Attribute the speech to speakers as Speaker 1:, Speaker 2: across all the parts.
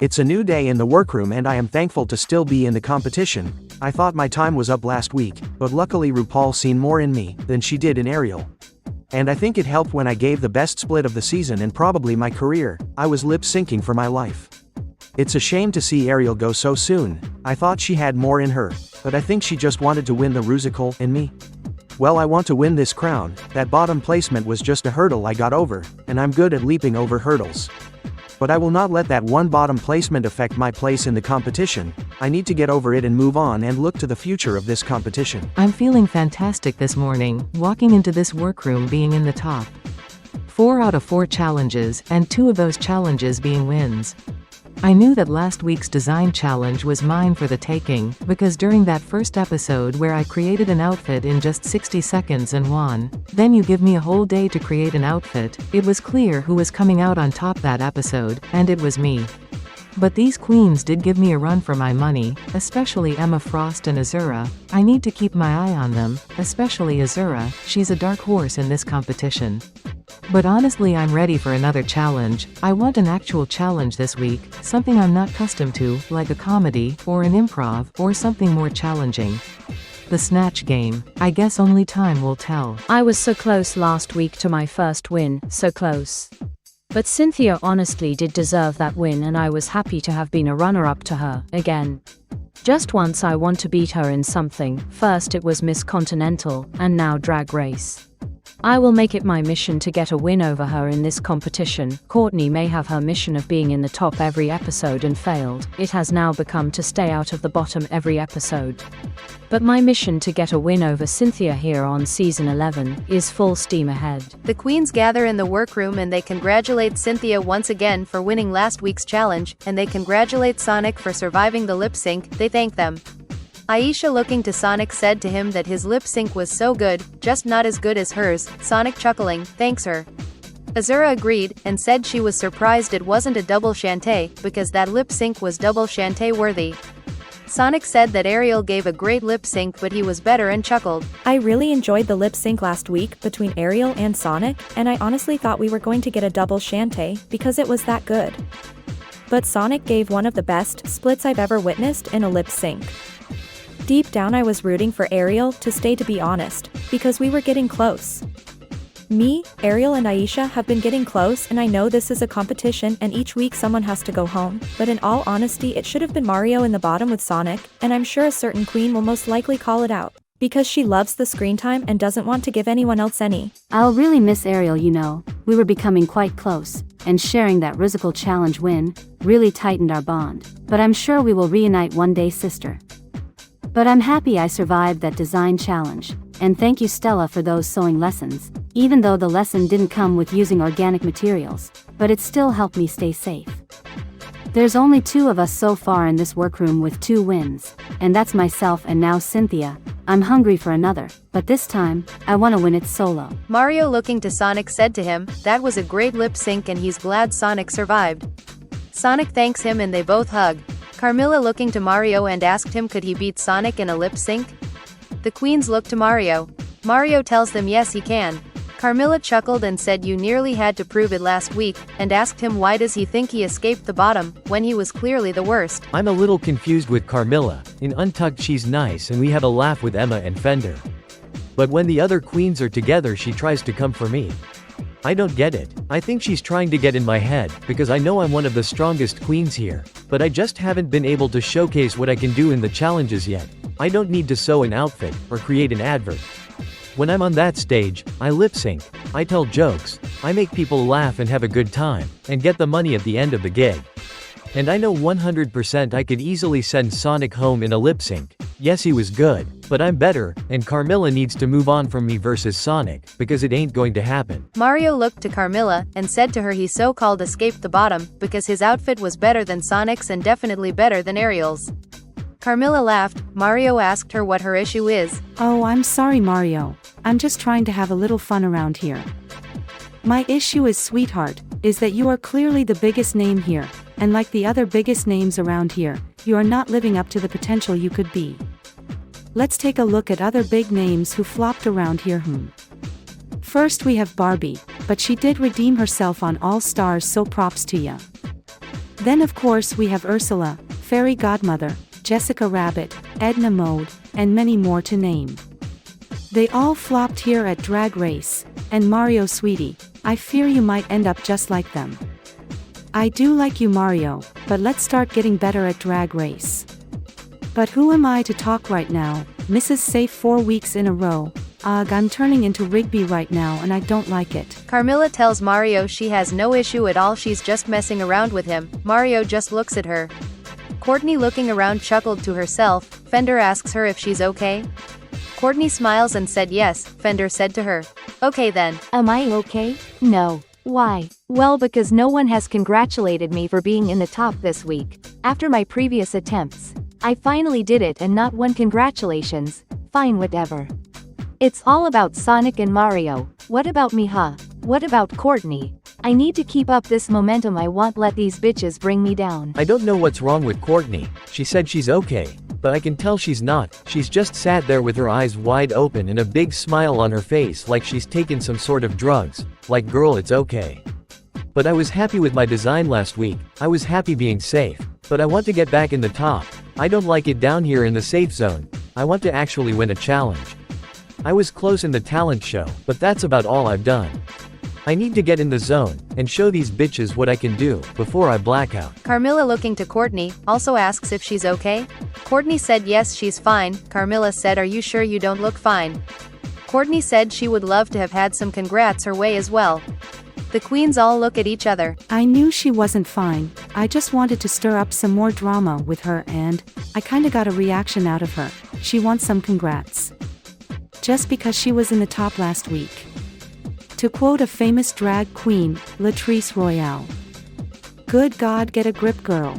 Speaker 1: It's a new day in the workroom and I am thankful to still be in the competition. I thought my time was up last week, but luckily RuPaul seen more in me than she did in Ariel. And I think it helped when I gave the best split of the season and probably my career. I was lip syncing for my life. It's a shame to see Ariel go so soon. I thought she had more in her, but I think she just wanted to win the Rusical and me. Well, I want to win this crown. That bottom placement was just a hurdle I got over, and I'm good at leaping over hurdles. But I will not let that one bottom placement affect my place in the competition. I need to get over it and move on and look to the future of this competition.
Speaker 2: I'm feeling fantastic this morning, walking into this workroom being in the top 4 out of 4 challenges, and 2 of those challenges being wins. I knew that last week's design challenge was mine for the taking, because during that first episode where I created an outfit in just 60 seconds and won, then you give me a whole day to create an outfit, it was clear who was coming out on top that episode, and it was me. But these queens did give me a run for my money, especially Emma Frost and Azura. I need to keep my eye on them, especially Azura. She's a dark horse in this competition. But honestly, I'm ready for another challenge. I want an actual challenge this week, something I'm not accustomed to, like a comedy, or an improv, or something more challenging. The Snatch game. I guess only time will tell.
Speaker 3: I was so close last week to my first win, so close. But Cynthia honestly did deserve that win, and I was happy to have been a runner-up to her, again. Just once I want to beat her in something. First it was Miss Continental, and now Drag Race. I will make it my mission to get a win over her in this competition. Courtney may have her mission of being in the top every episode and failed. It has now become to stay out of the bottom every episode. But my mission to get a win over Cynthia here on season 11 is full steam ahead.
Speaker 4: The queens gather in the workroom and they congratulate Cynthia once again for winning last week's challenge, and they congratulate Sonic for surviving the lip sync. They thank them. Aisha, looking to Sonic, said to him that his lip sync was so good, just not as good as hers. Sonic, chuckling, thanks her. Azura agreed, and said she was surprised it wasn't a double Shantae, because that lip sync was double Shantae worthy. Sonic said that Ariel gave a great lip sync, but he was better, and chuckled.
Speaker 5: I really enjoyed the lip sync last week between Ariel and Sonic, and I honestly thought we were going to get a double Shantae, because it was that good. But Sonic gave one of the best splits I've ever witnessed in a lip sync. Deep down I was rooting for Ariel to stay, to be honest, because we were getting close. Me, Ariel and Aisha have been getting close, and I know this is a competition and each week someone has to go home, but in all honesty it should have been Mario in the bottom with Sonic, and I'm sure a certain queen will most likely call it out, because she loves the screen time and doesn't want to give anyone else any.
Speaker 6: I'll really miss Ariel, you know. We were becoming quite close, and sharing that Rusical challenge win really tightened our bond. But I'm sure we will reunite one day, sister. But I'm happy I survived that design challenge, and thank you, Stella, for those sewing lessons, even though the lesson didn't come with using organic materials, but it still helped me stay safe. There's only 2 of us so far in this workroom with 2 wins, and that's myself and now Cynthia. I'm hungry for another, but this time, I want to win it solo.
Speaker 4: Mario, looking to Sonic, said to him, that was a great lip sync and he's glad Sonic survived. Sonic thanks him and they both hug. Carmilla, looking to Mario, and asked him could he beat Sonic in a lip sync? The queens look to Mario. Mario tells them yes he can. Carmilla chuckled and said you nearly had to prove it last week, and asked him why does he think he escaped the bottom, when he was clearly the worst.
Speaker 7: I'm a little confused with Carmilla. In Untucked she's nice and we have a laugh with Emma and Fender. But when the other queens are together she tries to come for me. I don't get it. I think she's trying to get in my head, because I know I'm one of the strongest queens here, but I just haven't been able to showcase what I can do in the challenges yet. I don't need to sew an outfit, or create an advert. When I'm on that stage, I lip sync, I tell jokes, I make people laugh and have a good time, and get the money at the end of the gig. And I know 100% I could easily send Sonic home in a lip sync. Yes, he was good, but I'm better, and Carmilla needs to move on from me versus Sonic, because it ain't going to happen.
Speaker 4: Mario looked to Carmilla, and said to her he so-called escaped the bottom, because his outfit was better than Sonic's and definitely better than Ariel's. Carmilla laughed. Mario asked her what her issue is.
Speaker 8: Oh, I'm sorry, Mario. I'm just trying to have a little fun around here. My issue is, sweetheart, is that you are clearly the biggest name here, and like the other biggest names around here, you are not living up to the potential you could be. Let's take a look at other big names who flopped around here. First we have Barbie, but she did redeem herself on All Stars, so props to ya. Then of course we have Ursula, Fairy Godmother, Jessica Rabbit, Edna Mode, and many more to name. They all flopped here at Drag Race, and Mario sweetie, I fear you might end up just like them. I do like you Mario, but let's start getting better at Drag Race. But who am I to talk right now, Mrs. Safe 4 weeks in a row, ugh I'm turning into Rigby right now and I don't like it.
Speaker 4: Carmilla tells Mario she has no issue at all, she's just messing around with him. Mario just looks at her. Courtney looking around chuckled to herself. Fender asks her if she's okay. Courtney smiles and said yes. Fender said to her, okay then.
Speaker 9: Am I okay? No. Why? Well, because no one has congratulated me for being in the top this week. After my previous attempts, I finally did it and not one congratulations. Fine, whatever. It's all about Sonic and Mario. What about me, huh? What about Courtney? I need to keep up this momentum, I won't let these bitches bring me down.
Speaker 7: I don't know what's wrong with Courtney. She said she's okay, but I can tell she's not. She's just sat there with her eyes wide open and a big smile on her face like she's taken some sort of drugs. Like, girl, it's okay. But I was happy with my design last week. I was happy being safe. But I want to get back in the top. I don't like it down here in the safe zone. I want to actually win a challenge. I was close in the talent show, but that's about all I've done. I need to get in the zone, and show these bitches what I can do, before I black out.
Speaker 4: Carmilla looking to Courtney, also asks if she's okay. Courtney said yes, she's fine. Carmilla said, are you sure you don't look fine? Courtney said she would love to have had some congrats her way as well. The queens all look at each other.
Speaker 8: I knew she wasn't fine. I just wanted to stir up some more drama with her and I kinda got a reaction out of her. She wants some congrats. Just because she was in the top last week. To quote a famous drag queen, Latrice Royale. Good God, get a grip, girl.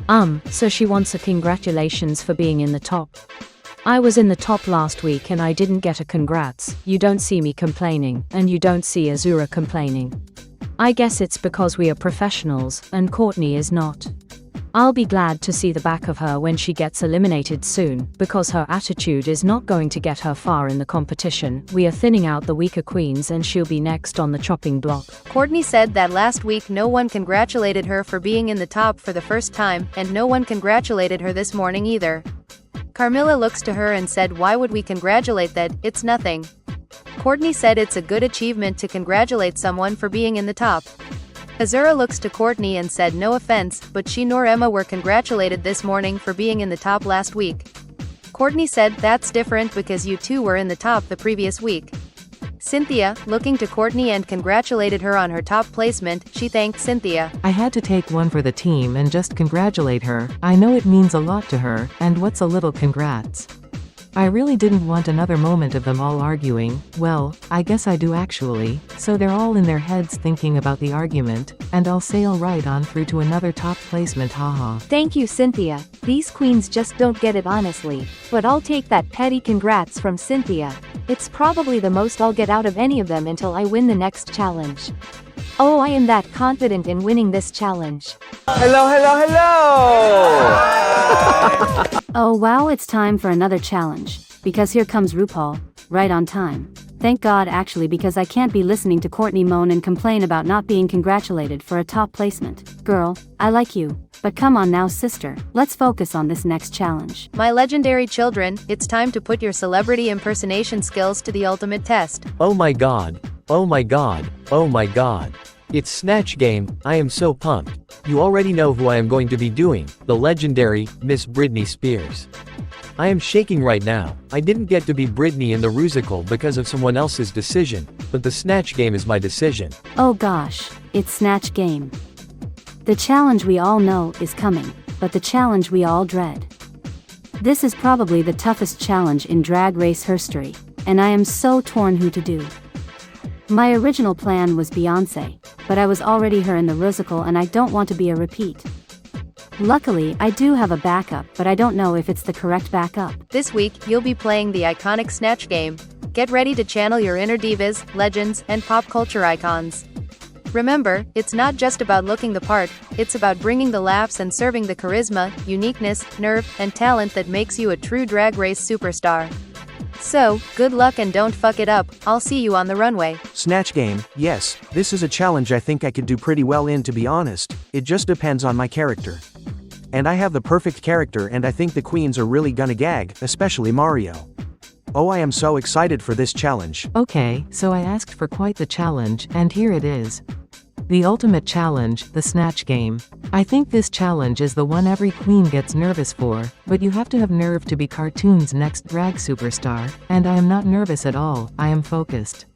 Speaker 3: So she wants a congratulations for being in the top. I was in the top last week and I didn't get a congrats. You don't see me complaining, and you don't see Azura complaining. I guess it's because we are professionals, and Courtney is not. I'll be glad to see the back of her when she gets eliminated soon, because her attitude is not going to get her far in the competition. We are thinning out the weaker queens and she'll be next on the chopping block.
Speaker 4: Courtney said that last week no one congratulated her for being in the top for the first time, and no one congratulated her this morning either. Carmilla looks to her and said, why would we congratulate that? It's nothing. Courtney said it's a good achievement to congratulate someone for being in the top. Azura looks to Courtney and said no offense, but she nor Emma were congratulated this morning for being in the top last week. Courtney said that's different because you two were in the top the previous week. Cynthia, looking to Courtney and congratulated her on her top placement, she thanked Cynthia.
Speaker 2: I had to take one for the team and just congratulate her. I know it means a lot to her, and what's a little congrats? I really didn't want another moment of them all arguing. Well, I guess I do actually. So they're all in their heads thinking about the argument, and I'll sail right on through to another top placement, haha.
Speaker 9: Thank you, Cynthia. These queens just don't get it honestly. But I'll take that petty congrats from Cynthia. It's probably the most I'll get out of any of them until I win the next challenge. Oh, I am that confident in winning this challenge.
Speaker 10: Hello, hello, hello!
Speaker 6: Oh wow, it's time for another challenge. Because here comes RuPaul, right on time. Thank God actually, because I can't be listening to Courtney moan and complain about not being congratulated for a top placement. Girl, I like you. But come on now, sister, let's focus on this next challenge.
Speaker 4: My legendary children, it's time to put your celebrity impersonation skills to the ultimate test.
Speaker 7: Oh my god. Oh my god. Oh my god. It's Snatch game. I am so pumped. You already know who I am going to be doing, the legendary Miss Britney Spears. I am shaking right now. I didn't get to be Britney in the Rusical because of someone else's decision, but the Snatch game is my decision.
Speaker 6: Oh gosh, it's Snatch game. The challenge we all know is coming, but the challenge we all dread. This is probably the toughest challenge in Drag Race history, and I am so torn who to do. My original plan was Beyoncé, but I was already her in the Rusical and I don't want to be a repeat. Luckily, I do have a backup, but I don't know if it's the correct backup.
Speaker 4: This week, you'll be playing the iconic Snatch game. Get ready to channel your inner divas, legends, and pop culture icons. Remember, it's not just about looking the part, it's about bringing the laughs and serving the charisma, uniqueness, nerve, and talent that makes you a true Drag Race superstar. So, good luck and don't fuck it up. I'll see you on the runway.
Speaker 1: Snatch game, yes, this is a challenge I think I could do pretty well in, to be honest. It just depends on my character. And I have the perfect character and I think the queens are really gonna gag, especially Mario. Oh, I am so excited for this challenge.
Speaker 2: Okay, so I asked for quite the challenge, and here it is. The ultimate challenge, the Snatch game. I think this challenge is the one every queen gets nervous for, but you have to have nerve to be Cartoon's next drag superstar, and I am not nervous at all, I am focused.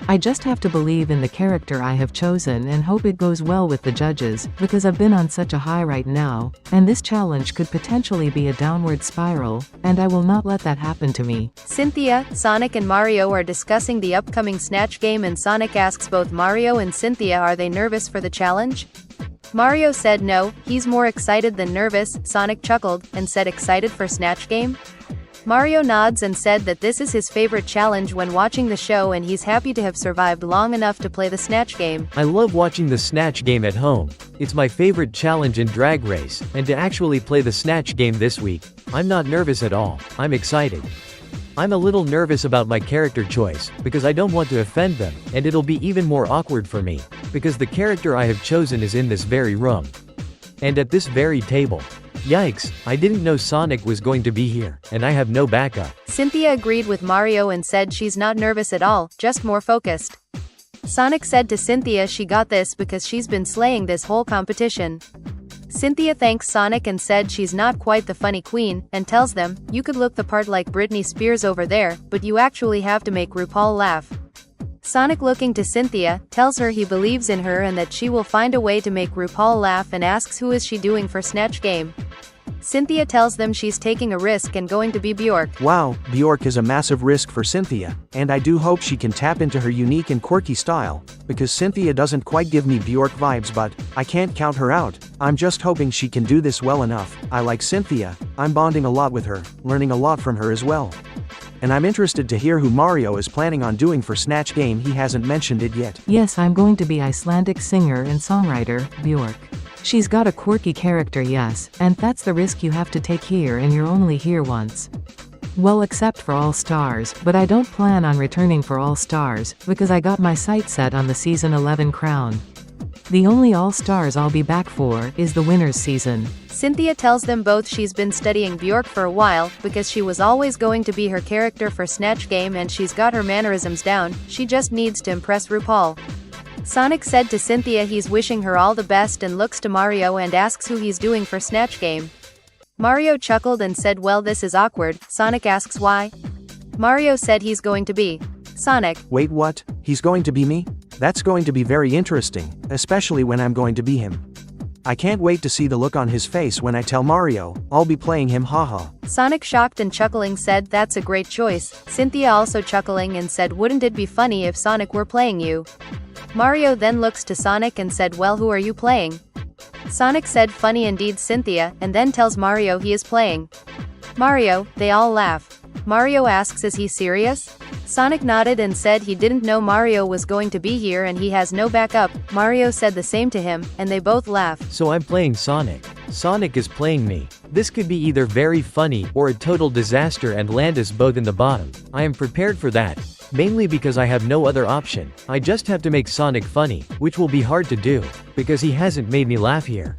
Speaker 2: I just have to believe in the character I have chosen and hope it goes well with the judges, because I've been on such a high right now, and this challenge could potentially be a downward spiral, and I will not let that happen to me.
Speaker 4: Cynthia, Sonic and Mario are discussing the upcoming Snatch game and Sonic asks both Mario and Cynthia are they nervous for the challenge? Mario said no, he's more excited than nervous. Sonic chuckled and said excited for Snatch game? Mario nods and said that this is his favorite challenge when watching the show and he's happy to have survived long enough to play the Snatch game.
Speaker 7: I love watching the Snatch game at home. It's my favorite challenge in Drag Race, and to actually play the Snatch game this week, I'm not nervous at all, I'm excited. I'm a little nervous about my character choice, because I don't want to offend them, and it'll be even more awkward for me, because the character I have chosen is in this very room. And at this very table. Yikes, I didn't know Sonic was going to be here, and I have no backup.
Speaker 4: Cynthia agreed with Mario and said she's not nervous at all, just more focused. Sonic said to Cynthia she got this because she's been slaying this whole competition. Cynthia thanks Sonic and said she's not quite the funny queen, and tells them, you could look the part like Britney Spears over there, but you actually have to make RuPaul laugh. Sonic, looking to Cynthia, tells her he believes in her and that she will find a way to make RuPaul laugh and asks who is she doing for Snatch game. Cynthia tells them she's taking a risk and going to be Bjork.
Speaker 1: Wow, Bjork is a massive risk for Cynthia, and I do hope she can tap into her unique and quirky style, because Cynthia doesn't quite give me Bjork vibes, but I can't count her out. I'm just hoping she can do this well enough. I like Cynthia, I'm bonding a lot with her, learning a lot from her as well. And I'm interested to hear who Mario is planning on doing for Snatch game. He hasn't mentioned it yet.
Speaker 2: Yes, I'm going to be Icelandic singer and songwriter, Bjork. She's got a quirky character, yes, and that's the risk you have to take here, and you're only here once. Well, except for All Stars, but I don't plan on returning for All Stars, because I got my sights set on the season 11 crown. The only All Stars I'll be back for is the winners season.
Speaker 4: Cynthia tells them both she's been studying Bjork for a while, because she was always going to be her character for Snatch game and she's got her mannerisms down, she just needs to impress RuPaul. Sonic said to Cynthia he's wishing her all the best and looks to Mario and asks who he's doing for Snatch game. Mario chuckled and said well, this is awkward. Sonic asks why. Mario said he's going to be Sonic.
Speaker 1: Wait, what? He's going to be me? That's going to be very interesting, especially when I'm going to be him. I can't wait to see the look on his face when I tell Mario, I'll be playing him, haha.
Speaker 4: Sonic, shocked and chuckling, said that's a great choice. Cynthia, also chuckling, and said wouldn't it be funny if Sonic were playing you? Mario then looks to Sonic and said well, who are you playing? Sonic said funny indeed, Cynthia, and then tells Mario he is playing Mario. They all laugh. Mario asks is he serious? Sonic nodded and said he didn't know Mario was going to be here and he has no backup. Mario said the same to him, and they both laugh.
Speaker 7: So I'm playing Sonic. Sonic is playing me. This could be either very funny or a total disaster and land us both in the bottom. I am prepared for that. Mainly because I have no other option. I just have to make Sonic funny, which will be hard to do, because he hasn't made me laugh here.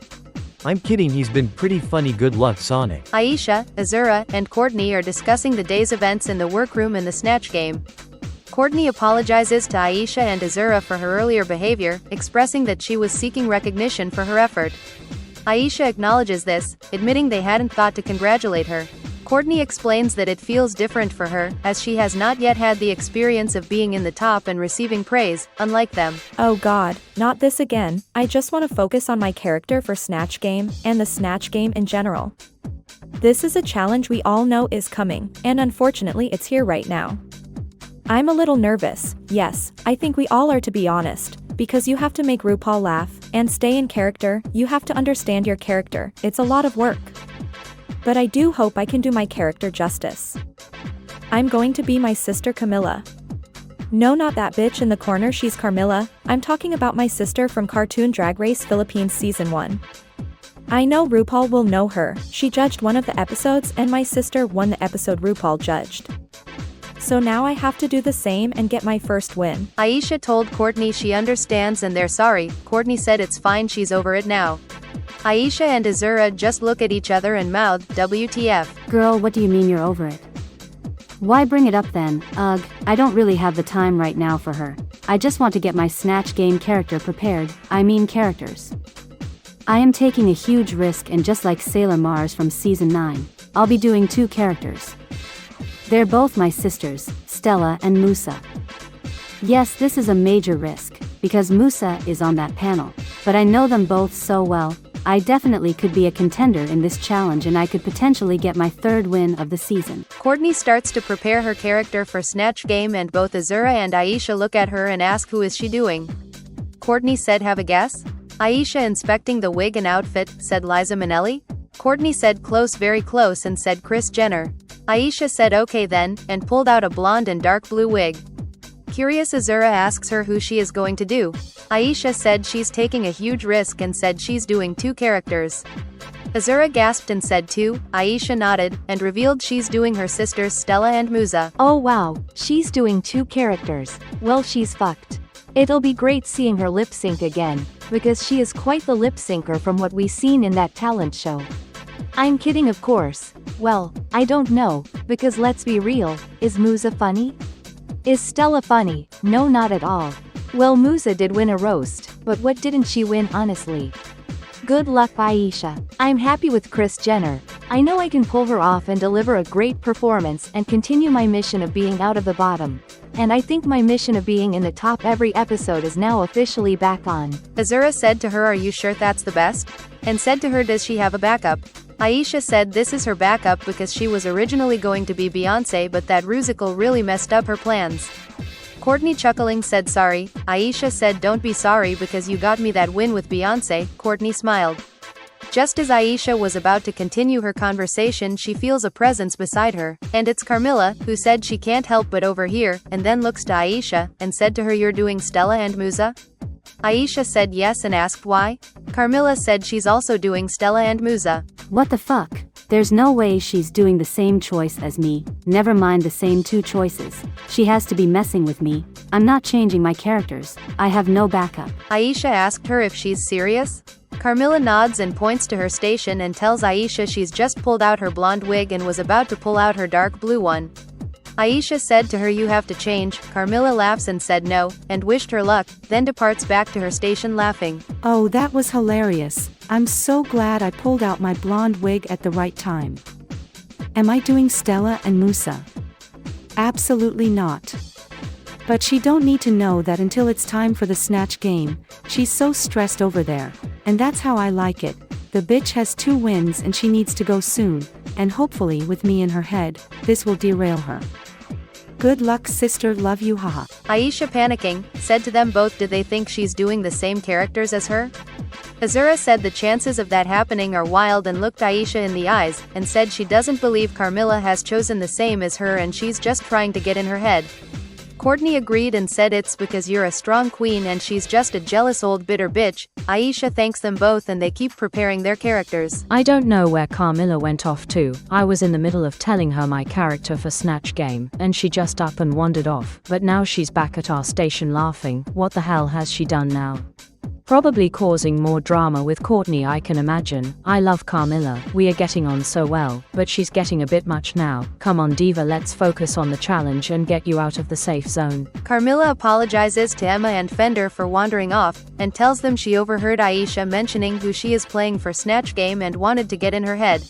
Speaker 7: I'm kidding, he's been pretty funny. Good luck, Sonic.
Speaker 4: Aisha, Azura, and Courtney are discussing the day's events in the workroom in the Snatch game. Courtney apologizes to Aisha and Azura for her earlier behavior, expressing that she was seeking recognition for her effort. Aisha acknowledges this, admitting they hadn't thought to congratulate her. Courtney explains that it feels different for her, as she has not yet had the experience of being in the top and receiving praise, unlike them.
Speaker 5: Oh god, not this again. I just want to focus on my character for Snatch game, and the Snatch game in general. This is a challenge we all know is coming, and unfortunately it's here right now. I'm a little nervous, yes, I think we all are, to be honest, because you have to make RuPaul laugh, and stay in character, you have to understand your character, it's a lot of work. But I do hope I can do my character justice. I'm going to be my sister Camilla. No, not that bitch in the corner, she's Carmilla. I'm talking about my sister from Cartoon Drag Race Philippines Season 1. I know RuPaul will know her, she judged one of the episodes and my sister won the episode RuPaul judged. So now I have to do the same and get my first win.
Speaker 4: Aisha told Courtney she understands and they're sorry. Courtney said it's fine, she's over it now. Aisha and Azura just look at each other and mouth, WTF.
Speaker 6: Girl, what do you mean you're over it? Why bring it up then? Ugh, I don't really have the time right now for her. I just want to get my Snatch game character prepared, I mean characters. I am taking a huge risk, and just like Sailor Mars from season 9, I'll be doing 2 characters. They're both my sisters, Stella and Musa. Yes, this is a major risk, because Musa is on that panel, but I know them both so well. I definitely could be a contender in this challenge, and I could potentially get my 3rd win of the season.
Speaker 4: Courtney starts to prepare her character for Snatch game, and both Azura and Aisha look at her and ask who is she doing. Courtney said, have a guess? Aisha, inspecting the wig and outfit, said Liza Minnelli. Courtney said close, very close, and said Kris Jenner. Aisha said okay then, and pulled out a blonde and dark blue wig. Curious Azura asks her who she is going to do. Aisha said she's taking a huge risk and said she's doing 2 characters. Azura gasped and said 2, Aisha nodded, and revealed she's doing her sisters Stella and Musa.
Speaker 9: Oh wow, she's doing 2 characters. Well, she's fucked. It'll be great seeing her lip sync again, because she is quite the lip syncer from what we seen in that talent show. I'm kidding, of course. Well, I don't know, because let's be real, is Musa funny? Is Stella funny? No, not at all. Well, Musa did win a roast, but what didn't she win, honestly? Good luck, Aisha. I'm happy with Kris Jenner. I know I can pull her off and deliver a great performance and continue my mission of being out of the bottom. And I think my mission of being in the top every episode is now officially back on.
Speaker 4: Azura said to her, are you sure that's the best? And said to her, does she have a backup? Aisha said this is her backup because she was originally going to be Beyonce, but that rusical really messed up her plans. Courtney, chuckling, said sorry. Aisha said don't be sorry because you got me that win with Beyonce. Courtney smiled. Just as Aisha was about to continue her conversation, she feels a presence beside her, and it's Carmilla, who said she can't help but overhear, and then looks to Aisha, and said to her, you're doing Stella and Musa? Aisha said yes and asked why. Carmilla said she's also doing Stella and Musa.
Speaker 6: What the fuck? There's no way she's doing the same choice as me, never mind the same 2 choices. She has to be messing with me. I'm not changing my characters. I have no backup.
Speaker 4: Aisha asked her if she's serious. Carmilla nods and points to her station and tells Aisha she's just pulled out her blonde wig and was about to pull out her dark blue one. Aisha said to her, you have to change. Carmilla laughs and said no, and wished her luck, then departs back to her station laughing.
Speaker 8: Oh, that was hilarious. I'm so glad I pulled out my blonde wig at the right time. Am I doing Stella and Musa? Absolutely not. But she don't need to know that until it's time for the Snatch game. She's so stressed over there. And that's how I like it. The bitch has 2 wins and she needs to go soon, and hopefully with me in her head, this will derail her. Good luck, sister, love you, haha.
Speaker 4: Aisha, panicking, said to them both, did they think she's doing the same characters as her? Azura said the chances of that happening are wild and looked Aisha in the eyes, and said she doesn't believe Carmilla has chosen the same as her and she's just trying to get in her head. Courtney agreed and said it's because you're a strong queen and she's just a jealous old bitter bitch. Aisha thanks them both and they keep preparing their characters.
Speaker 3: I don't know where Carmilla went off to. I was in the middle of telling her my character for Snatch game, and she just up and wandered off, but now she's back at our station laughing. What the hell has she done now? Probably causing more drama with Courtney, I can imagine. I love Carmilla, we are getting on so well, but she's getting a bit much now. Come on Diva, let's focus on the challenge and get you out of the safe zone.
Speaker 4: Carmilla apologizes to Emma and Fender for wandering off, and tells them she overheard Aisha mentioning who she is playing for Snatch game and wanted to get in her head.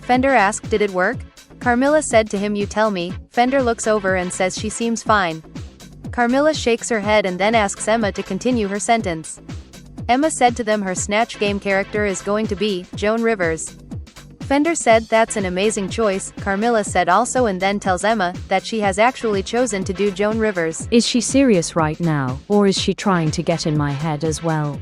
Speaker 4: Fender asked, did it work? Carmilla said to him, you tell me. Fender looks over and says she seems fine. Carmilla shakes her head and then asks Emma to continue her sentence. Emma said to them her Snatch game character is going to be Joan Rivers. Fender said that's an amazing choice. Carmilla said also, and then tells Emma that she has actually chosen to do Joan Rivers.
Speaker 3: Is she serious right now, or is she trying to get in my head as well?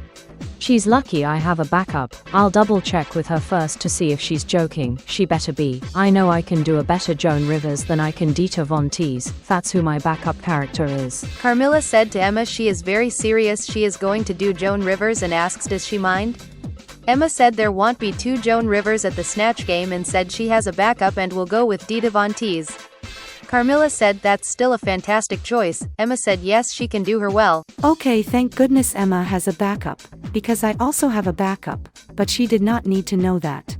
Speaker 3: She's lucky I have a backup. I'll double check with her first to see if she's joking. She better be. I know I can do a better Joan Rivers than I can Dita Von Teese. That's who my backup character is.
Speaker 4: Carmilla said to Emma she is very serious she is going to do Joan Rivers and asks does she mind? Emma said there won't be 2 Joan Rivers at the Snatch game and said she has a backup and will go with Dita Von Teese. Carmilla said that's still a fantastic choice. Emma said yes, she can do her well.
Speaker 8: Okay, thank goodness Emma has a backup. because I also have a backup, but she did not need to know that.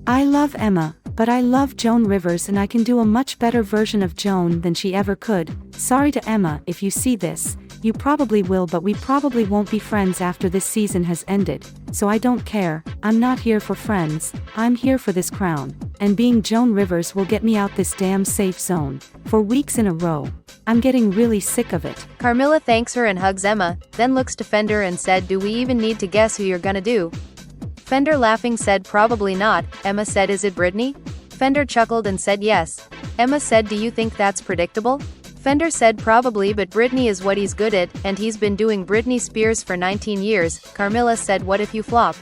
Speaker 8: I love Emma, but I love Joan Rivers and I can do a much better version of Joan than she ever could. Sorry to Emma if you see this, you probably will, but we probably won't be friends after this season has ended, so I don't care. I'm not here for friends, I'm here for this crown, and being Joan Rivers will get me out this damn safe zone, for weeks in a row. I'm getting really sick of it.
Speaker 4: Carmilla thanks her and hugs Emma, then looks to Fender and said, "Do we even need to guess who you're gonna do?" Fender laughing said, "Probably not." Emma said, "Is it Britney?" Fender chuckled and said, "Yes." Emma said, "Do you think that's predictable?" Fender said, "Probably, but Britney is what he's good at, and he's been doing Britney Spears for 19 years. Carmilla said, "What if you flop?"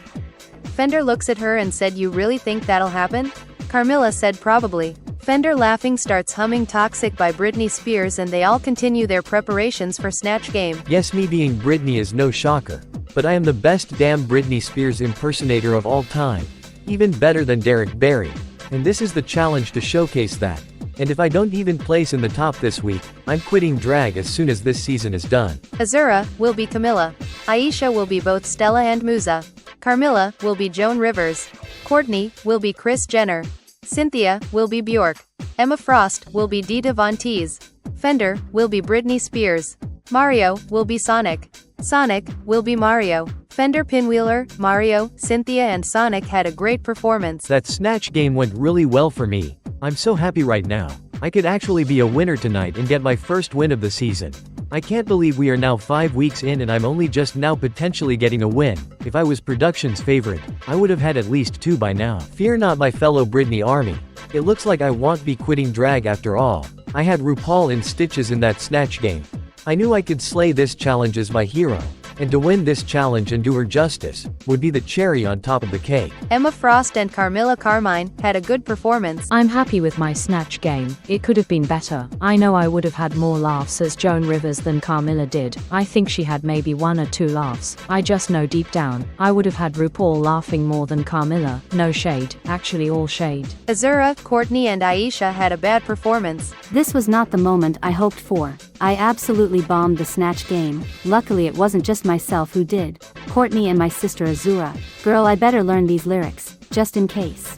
Speaker 4: Fender looks at her and said, "You really think that'll happen?" Carmilla said, "Probably." Fender laughing starts humming Toxic by Britney Spears and they all continue their preparations for Snatch game.
Speaker 7: Yes, me being Britney is no shocker. But I am the best damn Britney Spears impersonator of all time. Even better than Derek Barry. And this is the challenge to showcase that. And if I don't even place in the top this week, I'm quitting drag as soon as this season is done.
Speaker 4: Azura will be Camilla. Aisha will be both Stella and Musa. Carmilla will be Joan Rivers. Courtney will be Kris Jenner. Cynthia will be Bjork. Emma Frost will be Dita Von Teese. Fender will be Britney Spears. Mario will be Sonic. Sonic will be Mario. Fender Pinwheeler, Mario, Cynthia and Sonic had a great performance.
Speaker 7: That Snatch game went really well for me. I'm so happy right now. I could actually be a winner tonight and get my first win of the season. I can't believe we are now 5 weeks in and I'm only just now potentially getting a win. If I was production's favorite, I would have had at least 2 by now. Fear not, my fellow Britney army. It looks like I won't be quitting drag after all. I had RuPaul in stitches in that Snatch game. I knew I could slay this challenge as my hero. And to win this challenge and do her justice, would be the cherry on top of the cake.
Speaker 4: Emma Frost and Carmilla Carmine had a good performance.
Speaker 3: I'm happy with my Snatch game. It could have been better. I know I would have had more laughs as Joan Rivers than Carmilla did. I think she had maybe 1 or 2 laughs. I just know deep down, I would have had RuPaul laughing more than Carmilla. No shade, actually all shade.
Speaker 4: Azura, Courtney and Aisha had a bad performance.
Speaker 6: This was not the moment I hoped for. I absolutely bombed the Snatch game. Luckily it wasn't just myself who did. Courtney and my sister Azura. Girl, I better learn these lyrics, just in case.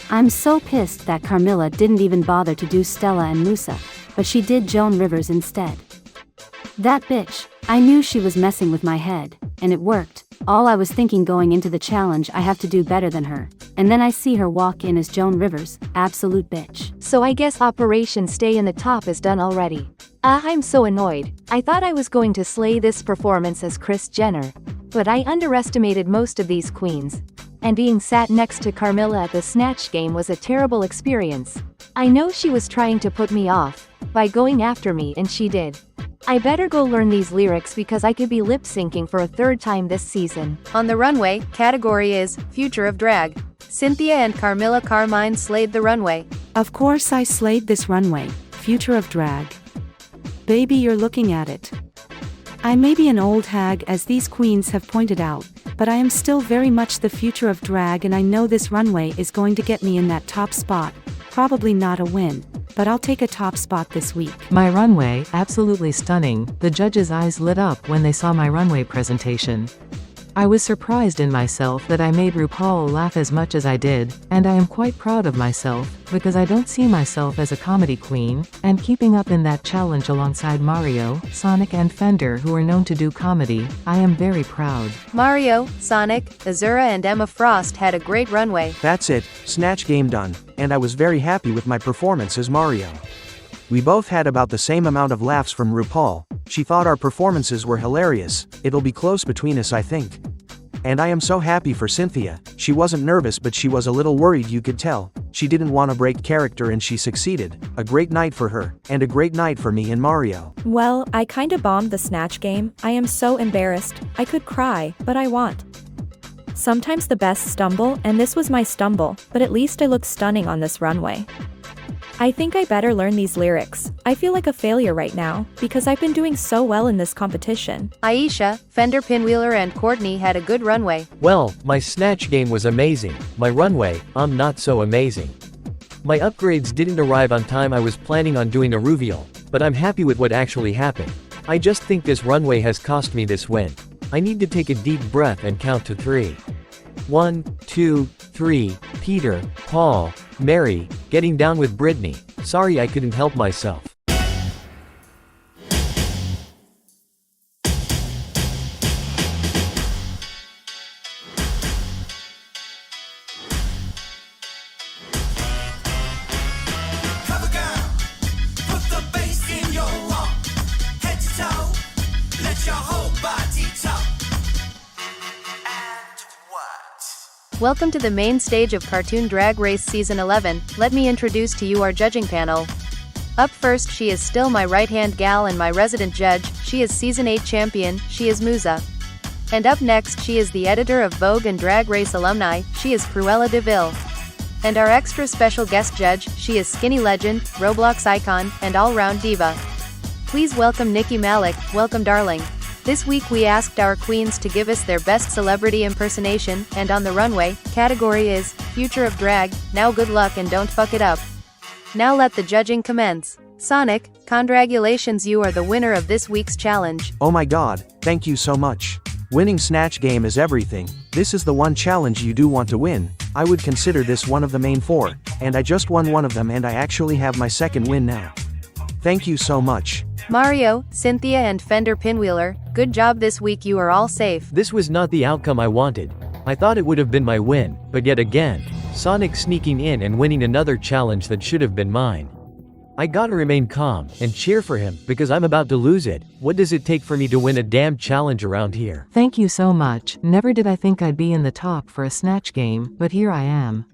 Speaker 6: I'm so pissed that Carmilla didn't even bother to do Stella and Musa, but she did Joan Rivers instead. That bitch. I knew she was messing with my head, and it worked. All I was thinking going into the challenge, I have to do better than her. And then I see her walk in as Joan Rivers, absolute bitch.
Speaker 9: So I guess Operation Stay in the Top is done already. I'm so annoyed. I thought I was going to slay this performance as Kris Jenner. But I underestimated most of these queens. And being sat next to Carmilla at the Snatch game was a terrible experience. I know she was trying to put me off by going after me, and she did. I better go learn these lyrics because I could be lip-syncing for a 3rd time this season.
Speaker 4: On the runway, category is Future of Drag. Cynthia and Carmilla Carmine slayed the runway.
Speaker 8: Of course I slayed this runway, future of drag. Baby, you're looking at it. I may be an old hag as these queens have pointed out, but I am still very much the future of drag and I know this runway is going to get me in that top spot. Probably not a win, but I'll take a top spot this week.
Speaker 2: My runway, absolutely stunning. The judges' eyes lit up when they saw my runway presentation. I was surprised in myself that I made RuPaul laugh as much as I did, and I am quite proud of myself, because I don't see myself as a comedy queen, and keeping up in that challenge alongside Mario, Sonic and Fender, who are known to do comedy, I am very proud.
Speaker 4: Mario, Sonic, Azura and Emma Frost had a great runway.
Speaker 1: That's it, Snatch game done, and I was very happy with my performance as Mario. We both had about the same amount of laughs from RuPaul. She thought our performances were hilarious. It'll be close between us, I think. And I am so happy for Cynthia. She wasn't nervous, but she was a little worried, you could tell. She didn't want to break character and she succeeded. A great night for her, and a great night for me and Mario.
Speaker 5: Well, I kinda bombed the Snatch game. I am so embarrassed. I could cry, but I won't. Sometimes the best stumble, and this was my stumble, but at least I look stunning on this runway. I think I better learn these lyrics. I feel like a failure right now, because I've been doing so well in this competition.
Speaker 4: Aisha, Fender Pinwheeler and Courtney had a good runway.
Speaker 7: Well, my Snatch game was amazing. My runway, not so amazing. My upgrades didn't arrive on time. I was planning on doing a reveal, but I'm happy with what actually happened. I just think this runway has cost me this win. I need to take a deep breath and count to 3. 1, 2, 3, Peter, Paul, Mary, getting down with Brittany. Sorry I couldn't help myself.
Speaker 4: Welcome to the main stage of Cartoon Drag Race Season 11, let me introduce to you our judging panel. Up first, she is still my right-hand gal and my resident judge, she is Season 8 champion, she is Musa. And up next, she is the editor of Vogue and Drag Race alumni, she is Cruella de Vil. And our extra special guest judge, she is Skinny Legend, Roblox icon, and all-round diva. Please welcome Nikki Malik, welcome darling. This week we asked our queens to give us their best celebrity impersonation, and on the runway, category is, Future of Drag, now good luck and don't fuck it up. Now let the judging commence. Sonic, congratulations, you are the winner of this week's challenge.
Speaker 1: Oh my god, thank you so much. Winning Snatch game is everything. This is the one challenge you do want to win. I would consider this one of the main 4, and I just won one of them and I actually have my second win now. Thank you so much.
Speaker 4: Mario, Cynthia and Fender Pinwheeler, good job this week, you are all safe.
Speaker 7: This was not the outcome I wanted. I thought it would have been my win, but yet again, Sonic sneaking in and winning another challenge that should have been mine. I gotta remain calm and cheer for him because I'm about to lose it. What does it take for me to win a damn challenge around here?
Speaker 2: Thank you so much. Never did I think I'd be in the top for a Snatch game, but here I am.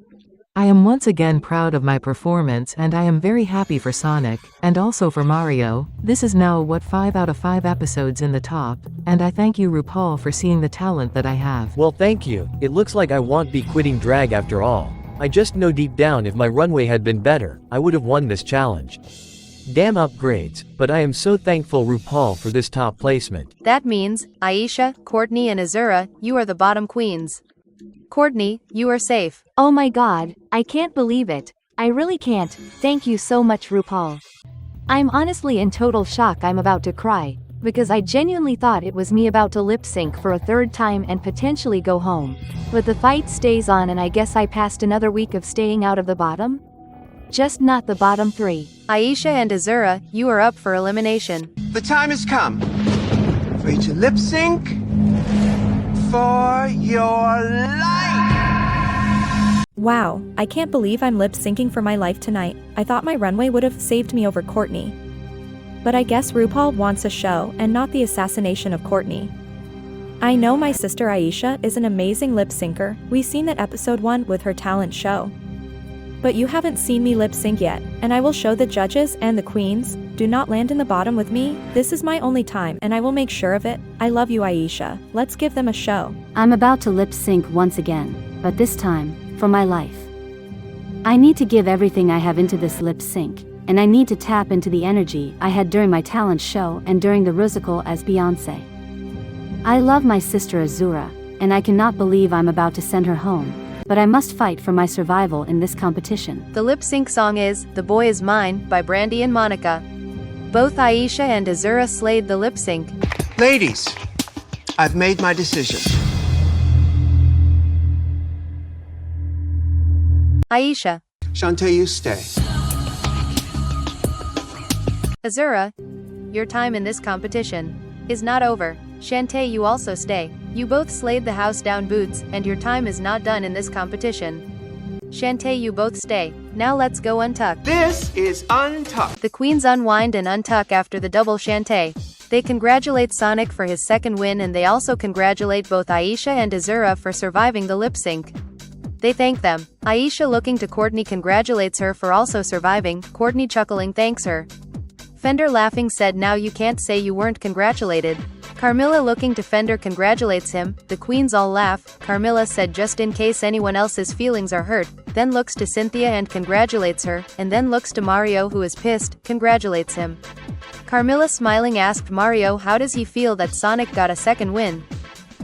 Speaker 2: I am once again proud of my performance and I am very happy for Sonic, and also for Mario. This is now 5 out of 5 episodes in the top, and I thank you RuPaul for seeing the talent that I have.
Speaker 7: Well, thank you. It looks like I won't be quitting drag after all. I just know deep down if my runway had been better, I would have won this challenge. Damn upgrades, but I am so thankful RuPaul for this top placement.
Speaker 4: That means, Aisha, Courtney and Azura, you are the bottom queens. Courtney, you are safe.
Speaker 9: Oh my god, I can't believe it. I really can't. Thank you so much, RuPaul. I'm honestly in total shock, I'm about to cry. Because I genuinely thought it was me about to lip sync for a third time and potentially go home. But the fight stays on and I guess I passed another week of staying out of the bottom? Just not the bottom 3.
Speaker 4: Aisha and Azura, you are up for elimination.
Speaker 11: The time has come for you to lip sync for your life.
Speaker 5: Wow, I can't believe I'm lip syncing for my life tonight. I thought my runway would have saved me over Courtney. But I guess RuPaul wants a show and not the assassination of Courtney. I know my sister Aisha is an amazing lip syncer, we've seen that episode 1 with her talent show. But you haven't seen me lip sync yet, and I will show the judges and the queens, do not land in the bottom with me, this is my only time and I will make sure of it. I love you Aisha, let's give them a show.
Speaker 6: I'm about to lip sync once again, but this time, for my life. I need to give everything I have into this lip sync, and I need to tap into the energy I had during my talent show and during the musical as Beyoncé. I love my sister Azura, and I cannot believe I'm about to send her home, but I must fight for my survival in this competition.
Speaker 4: The lip sync song is The Boy Is Mine by Brandy and Monica. Both Aisha and Azura slayed the lip sync.
Speaker 11: Ladies, I've made my decision.
Speaker 4: Aisha.
Speaker 11: Shantae, you stay.
Speaker 4: Azura, your time in this competition is not over. Shantae, you also stay. You both slayed the house down boots, and your time is not done in this competition. Shantae, you both stay. Now let's go untucked.
Speaker 11: This is Untucked.
Speaker 4: The queens unwind and untuck after the double Shantae. They congratulate Sonic for his second win and they also congratulate both Aisha and Azura for surviving the lip sync. They thank them. Aisha looking to Courtney congratulates her for also surviving, Courtney chuckling thanks her. Fender laughing said now you can't say you weren't congratulated. Carmilla looking to Fender congratulates him, the queens all laugh, Carmilla said just in case anyone else's feelings are hurt, then looks to Cynthia and congratulates her, and then looks to Mario who is pissed, congratulates him. Carmilla smiling asked Mario how does he feel that Sonic got a second win.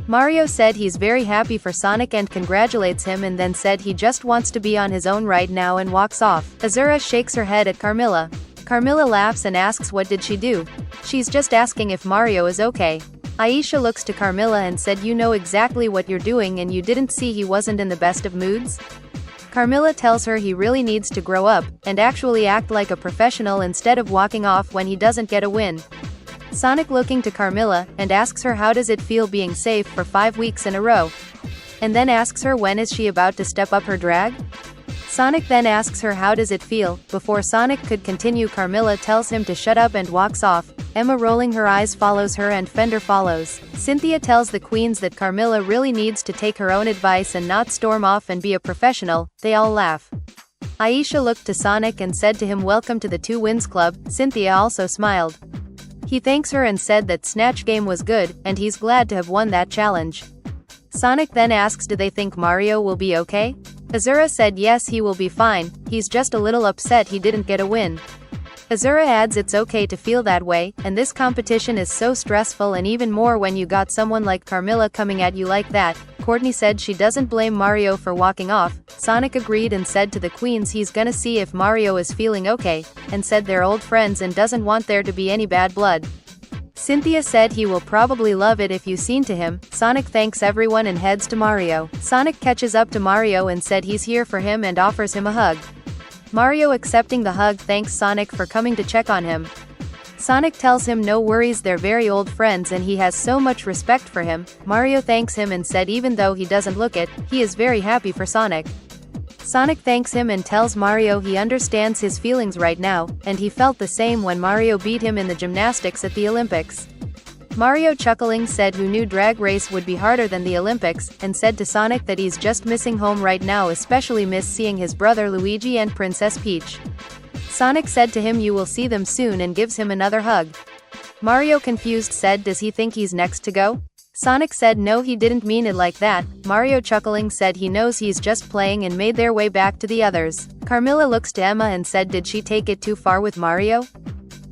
Speaker 4: Mario said he's very happy for Sonic and congratulates him and then said he just wants to be on his own right now and walks off. Azura shakes her head at Carmilla. Carmilla laughs and asks what did she do? She's just asking if Mario is okay. Aisha looks to Carmilla and said, you know exactly what you're doing and you didn't see he wasn't in the best of moods? Carmilla tells her he really needs to grow up, and actually act like a professional instead of walking off when he doesn't get a win. Sonic looking to Carmilla, and asks her how does it feel being safe for 5 weeks in a row. And then asks her when is she about to step up her drag? Sonic then asks her how does it feel. Before Sonic could continue, Carmilla tells him to shut up and walks off. Emma rolling her eyes follows her and Fender follows. Cynthia tells the queens that Carmilla really needs to take her own advice and not storm off and be a professional. They all laugh. Aisha looked to Sonic and said to him welcome to the Two Wins Club. Cynthia also smiled. He thanks her and said that Snatch game was good, and he's glad to have won that challenge. Sonic then asks do they think Mario will be okay? Azura said yes, he will be fine, he's just a little upset he didn't get a win. Azura adds it's okay to feel that way, and this competition is so stressful, and even more when you got someone like Carmilla coming at you like that. Courtney said she doesn't blame Mario for walking off. Sonic agreed and said to the queens he's gonna see if Mario is feeling okay, and said they're old friends and doesn't want there to be any bad blood. Cynthia said he will probably love it if you seen to him. Sonic thanks everyone and heads to Mario. Sonic catches up to Mario and said he's here for him and offers him a hug. Mario accepting the hug thanks Sonic for coming to check on him. Sonic tells him no worries, they're very old friends and he has so much respect for him. Mario thanks him and said even though he doesn't look it, he is very happy for Sonic. Sonic thanks him and tells Mario he understands his feelings right now, and he felt the same when Mario beat him in the gymnastics at the Olympics. Mario chuckling said who knew drag race would be harder than the Olympics, and said to Sonic that he's just missing home right now, especially miss seeing his brother Luigi and Princess Peach. Sonic said to him you will see them soon and gives him another hug. Mario confused said does he think he's next to go? Sonic said no, he didn't mean it like that. Mario chuckling said he knows he's just playing and made their way back to the others. Carmilla looks to Emma and said did she take it too far with Mario?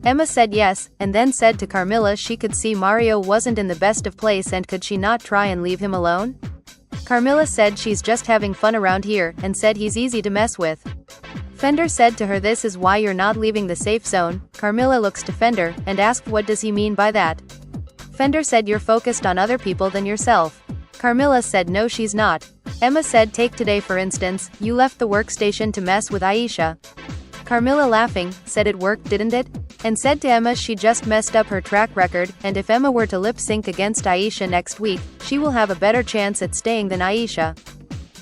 Speaker 4: Emma said yes, and then said to Carmilla she could see Mario wasn't in the best of place and could she not try and leave him alone? Carmilla said she's just having fun around here, and said he's easy to mess with. Fender said to her this is why you're not leaving the safe zone. Carmilla looks to Fender, and asked what does he mean by that? Fender said you're focused on other people than yourself. Carmilla said no she's not. Emma said take today for instance, you left the workstation to mess with Aisha. Carmilla laughing, said it worked didn't it? And said to Emma she just messed up her track record, and if Emma were to lip sync against Aisha next week, she will have a better chance at staying than Aisha.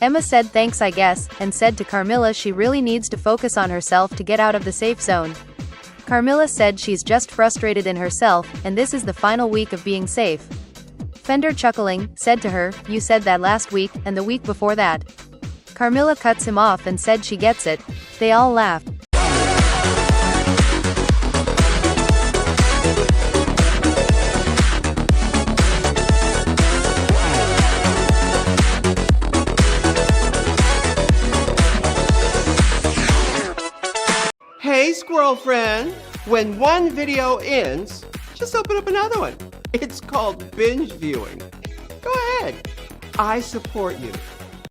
Speaker 4: Emma said thanks I guess, and said to Carmilla she really needs to focus on herself to get out of the safe zone. Carmilla said she's just frustrated in herself, and this is the final week of being safe. Fender chuckling, said to her, you said that last week, and the week before that. Carmilla cuts him off and said she gets it. They all laughed.
Speaker 11: Hey squirrel friend, when one video ends, just open up another one. It's called binge viewing. Go ahead, I support you.